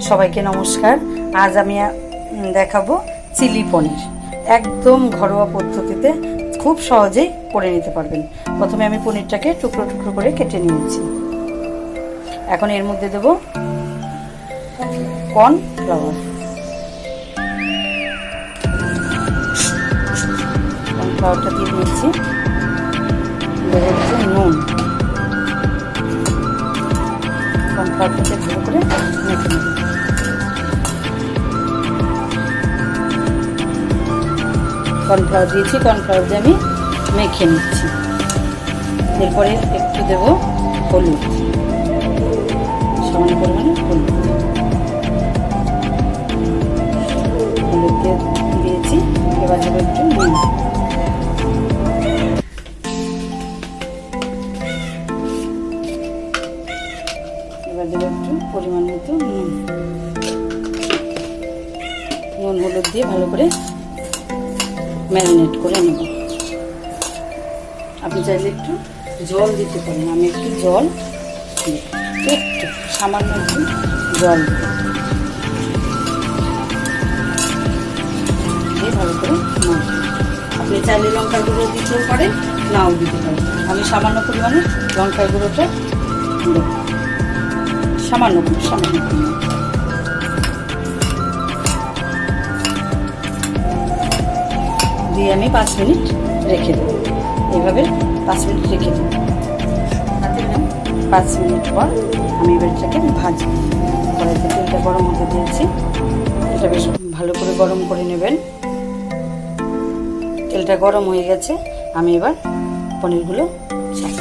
সবাইকে নমস্কার। আজ আমি দেখাবো চিলি পনির। একদম ঘরোয়া পদ্ধতিতে খুব সহজেই করে নিতে পারবেন। প্রথমে আমি পনিরটাকে টুকরো টুকরো করে কেটে নিয়েছি। এখন এর মধ্যে দেব কর্নফ্লাওয়ার, কর্নফ্লাওয়ারটা দিয়ে দিয়েছি। দেবো একটু নুন, কর্নফ্লাওয়ারটাকে ভালো করে মেখে নেব। কর্নফ্লাওয়ার দিয়েছি, কর্নফ্লাওয়ার দিয়ে আমি মেখে নিচ্ছি। এরপরে একটু দেব হলুদ, সামান্য পরিমাণে হলুদ দিয়েছি। এবার দেবো একটু নুন, এবার দেবো একটু পরিমাণ মতো নুন। নুন হলুদ দিয়ে ভালো করে ম্যারিনেট করে নেব। আপনি চাইলে একটু জল দিতে পারেন। আমি একটু জল একটু সামান্য একটু জল দেব, দিয়ে ভালো করে মাখবো। আপনি চাইলে লঙ্কার গুঁড়ো দিতেও পারেন, নাও দিতে পারেন। আমি সামান্য পরিমাণে লঙ্কার গুঁড়োটা দেব, সামান্য পরিমাণে দিয়ে আমি 5 মিনিট রেখে দেবো। এইভাবে 5 মিনিট রেখে দেবো। 5 মিনিট পর আমি এবারটাকে ভাজি। কড়াইতে তেলটা গরম হতে দিয়েছি। এটা বেশ ভালো করে গরম করে নেবেন। তেলটা গরম হয়ে গেছে, আমি এবার পনিরগুলো ছাড়ব।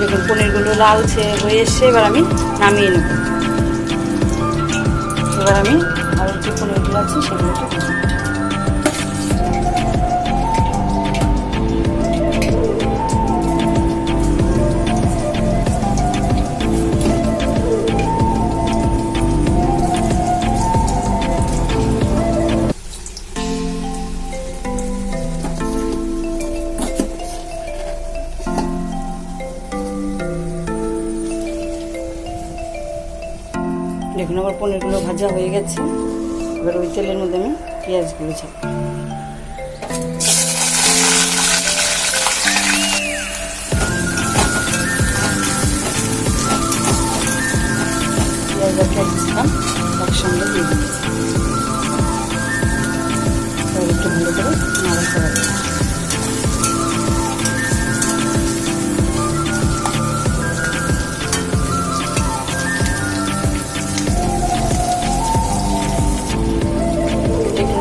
দেখুন পনিরগুলো লালচে হয়ে এসছে। এবার আমি নামিয়ে নেব। এবার আমি আর যে পনিরগুলো আছে সেগুলোকে ভেজে নেব। দেখুন আমার পনিরগুলো ভাজা হয়ে গেছে। এবার ওই তেলের মধ্যে আমি পেঁয়াজগুলো ছাড়ব। পেঁয়াজ আর ক্যাপসিকাম একসঙ্গে দিয়ে দিচ্ছি। এবার একটু ভালো করে নাড়াচাড়া দিচ্ছি।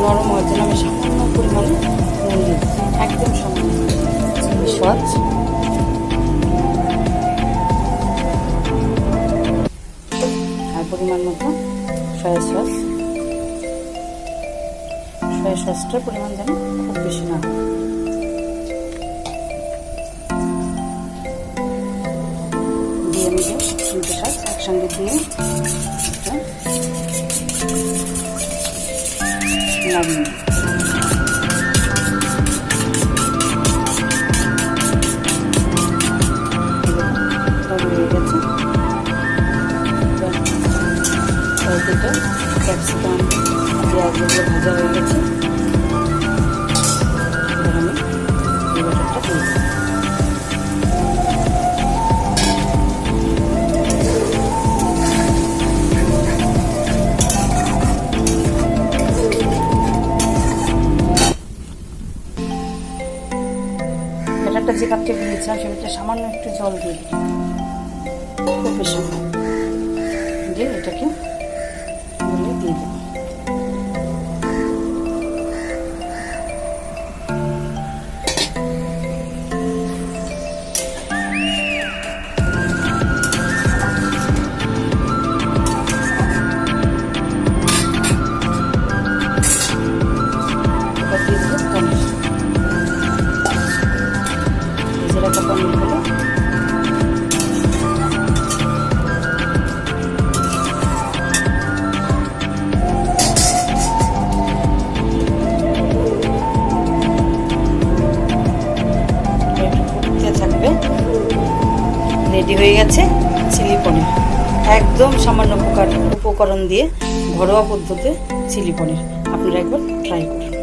নরম হওয়ার জন্য আমি সামান্য পরিমাণে নুন দিচ্ছি, একদম সামান্য। চিলি সস, আর পরিমাণ মতো সয়া সস। সয়া সসটার পরিমাণ যেন খুব বেশি না হয়। দিয়ে নিয়ে তিনটে সস একসঙ্গে দিয়ে নামিয়ে নেব। হয়ে গেছে। ক্যাপসিকাম পেঁয়াজগুলো ভাজা হয়ে গেছে। এবার আমি এই বাটারটা দিয়ে দেবো। ব্যাটারটা যে কাপটা দিয়েছিলাম সেটা সামান্য একটু জল দিয়ে দিলাম, খুব বেশি দিয়ে এটাকে দিয়ে দেবো। রেডি হয়ে গেছে চিলি পনির। একদম সামান্য উপকরণ দিয়ে ঘরোয়া পদ্ধতিতে চিলি পনির। আপনারা একবার ট্রাই করুন।